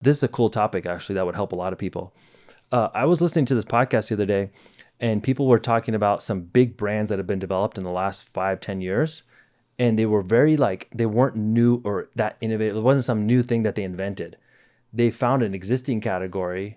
this is a cool topic actually that would help a lot of people. I was listening to this podcast the other day, and people were talking about some big brands that have been developed in the last 5-10 years. And they were very they weren't new or that innovative. It wasn't some new thing that they invented. They found an existing category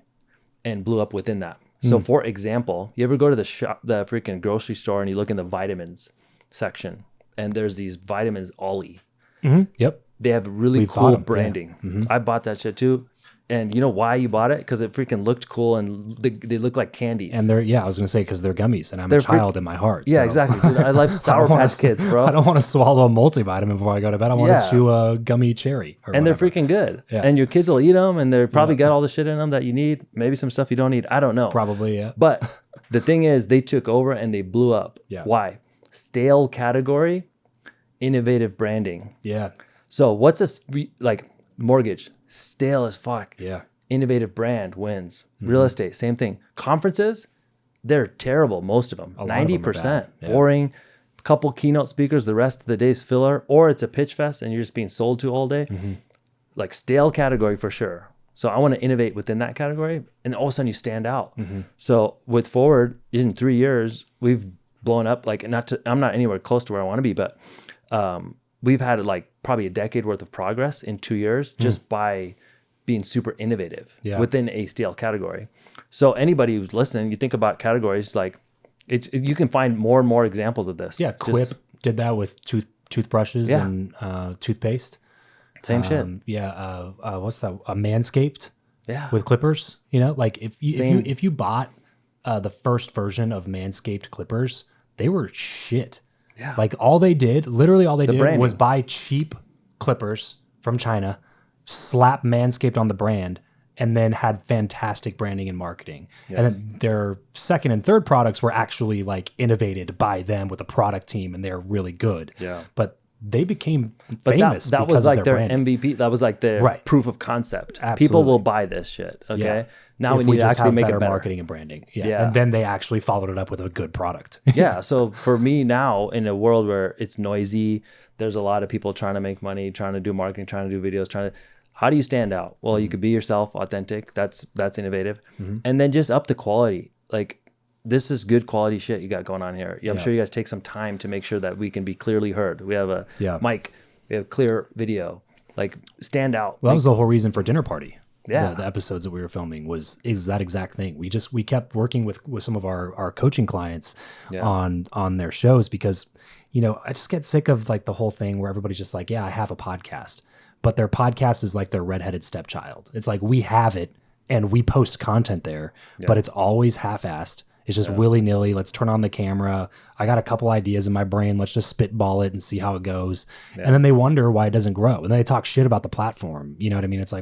and blew up within that. So for example, you ever go to the freaking grocery store and you look in the vitamins section and there's these vitamins Olly. Yep. They have really cool branding. Yeah. I bought that shit too. And you know why you bought it? Because it freaking looked cool and they look like candies. And I was going to say, because they're gummies and I'm a child in my heart. Yeah, so. Exactly. Dude, I love Sour Patch Kids, bro. I don't want to swallow a multivitamin before I go to bed. I want to chew a gummy cherry. And they're freaking good. Yeah. And your kids will eat them and they're probably got all the shit in them that you need. Maybe some stuff you don't need. I don't know. Probably, yeah. But the thing is, they took over and they blew up. Yeah. Why? Stale category, innovative branding. Yeah. So what's mortgage? Stale as fuck. Yeah. Innovative brand wins. Real estate, same thing. Conferences, they're terrible, most of them. 90%. Boring. A couple keynote speakers, the rest of the day's filler, or it's a pitch fest and you're just being sold to all day. Like stale category for sure. So I want to innovate within that category, and all of a sudden you stand out. So with Forward, in 3 years, we've blown up. I'm not anywhere close to where I want to be, but we've had probably a decade worth of progress in 2 years just by being super innovative within a stale category. So anybody who's listening, you think about categories you can find more and more examples of this. Yeah, Quip did that with toothbrushes and toothpaste. Same shit. What's that? Manscaped. Yeah. With clippers. If you bought the first version of Manscaped clippers, they were shit. Yeah. Literally all they did branding. was buy cheap clippers from China, slap Manscaped on the brand, and then had fantastic branding and marketing. Yes. And then their second and third products were actually innovated by them with a product team, and they're really good. Yeah. But they became famous. That was their branding. MVP. That was their proof of concept. Absolutely. People will buy this shit. Okay. Yeah. Now we need to actually make it better. Marketing and branding. Yeah. And then they actually followed it up with a good product. Yeah. So for me now, in a world where it's noisy, there's a lot of people trying to make money, trying to do marketing, trying to do videos, how do you stand out? Well, you could be yourself, authentic. That's innovative. And then just up the quality. This is good quality shit you got going on here. I'm sure you guys take some time to make sure that we can be clearly heard. We have a mic, we have clear video, stand out. Well, that was the whole reason for Dinner Party. Yeah. The episodes that we were filming is that exact thing. We kept working with some of our coaching clients on their shows because, I just get sick of the whole thing where everybody's just I have a podcast, but their podcast is their redheaded stepchild. It's we have it and we post content there, but it's always half-assed. It's just willy-nilly. Let's turn on the camera. I got a couple ideas in my brain. Let's just spitball it and see how it goes. Yeah. And then they wonder why it doesn't grow. And then they talk shit about the platform. You know what I mean? It's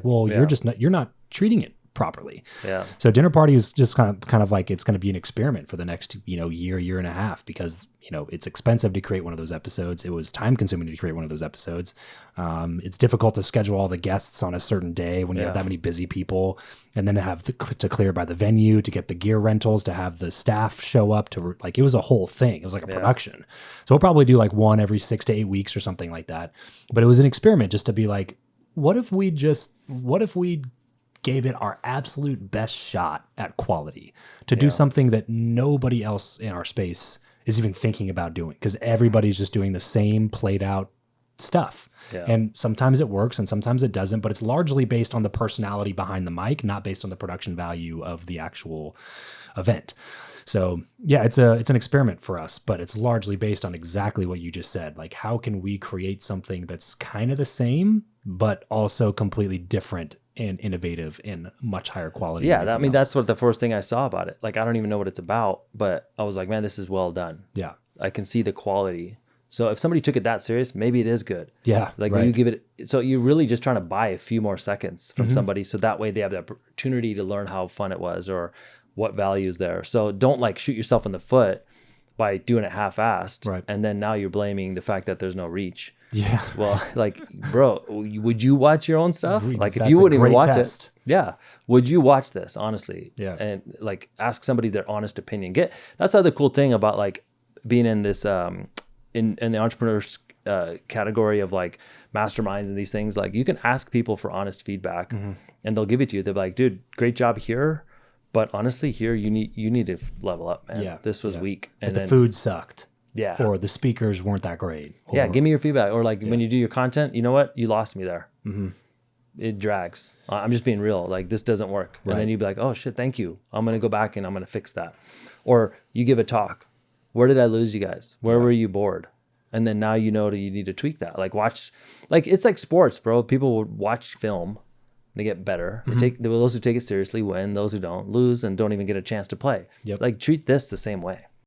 you're not treating it properly. Yeah. So Dinner Party is just kind of it's going to be an experiment for the next, year and a half because, it's expensive to create one of those episodes. It was time consuming to create one of those episodes. It's difficult to schedule all the guests on a certain day when you have that many busy people, and then to have to clear by the venue, to get the gear rentals, to have the staff show up to it was a whole thing. It was a production. So we'll probably do one every 6 to 8 weeks or something like that. But it was an experiment just to be what if we gave it our absolute best shot at quality to do something that nobody else in our space is even thinking about doing, because everybody's just doing the same played out stuff. Yeah. And sometimes it works and sometimes it doesn't, but it's largely based on the personality behind the mic, not based on the production value of the actual event. So yeah, it's an experiment for us, but it's largely based on exactly what you just said. How can we create something that's kind of the same, but also completely different and innovative and much higher quality? Yeah, that's what the first thing I saw about it. I don't even know what it's about, but I was like, man, this is well done. Yeah. I can see the quality. So if somebody took it that serious, maybe it is good. Yeah. When you give it, so you're really just trying to buy a few more seconds from somebody, so that way they have the opportunity to learn how fun it was or what value is there. So don't shoot yourself in the foot by doing it half-assed. Right. And then now you're blaming the fact that there's no reach. Yeah. Well, bro, would you watch your own stuff? If you wouldn't even watch it, would you watch this, honestly? Yeah. And ask somebody their honest opinion. That's the other cool thing about being in this in the entrepreneurs category of masterminds and these things. You can ask people for honest feedback, and they'll give it to you. They're like, dude, great job here. But honestly, here you need to level up, man. Yeah. This was weak. And the food sucked. Yeah. Or the speakers weren't that great. Or, yeah. Give me your feedback. Or like when you do your content, you know what? You lost me there. Mm-hmm. It drags. I'm just being real. Like this doesn't work. Right. And then you'd be like, oh shit, thank you. I'm going to go back and I'm going to fix that. Or you give a talk. Where did I lose you guys? Where were you bored? And then now you know that you need to tweak that. Like watch, like it's like sports, bro. People would watch film. They get better. Those who take it seriously win. Those who don't lose and don't even get a chance to play. Yep. Like treat this the same way.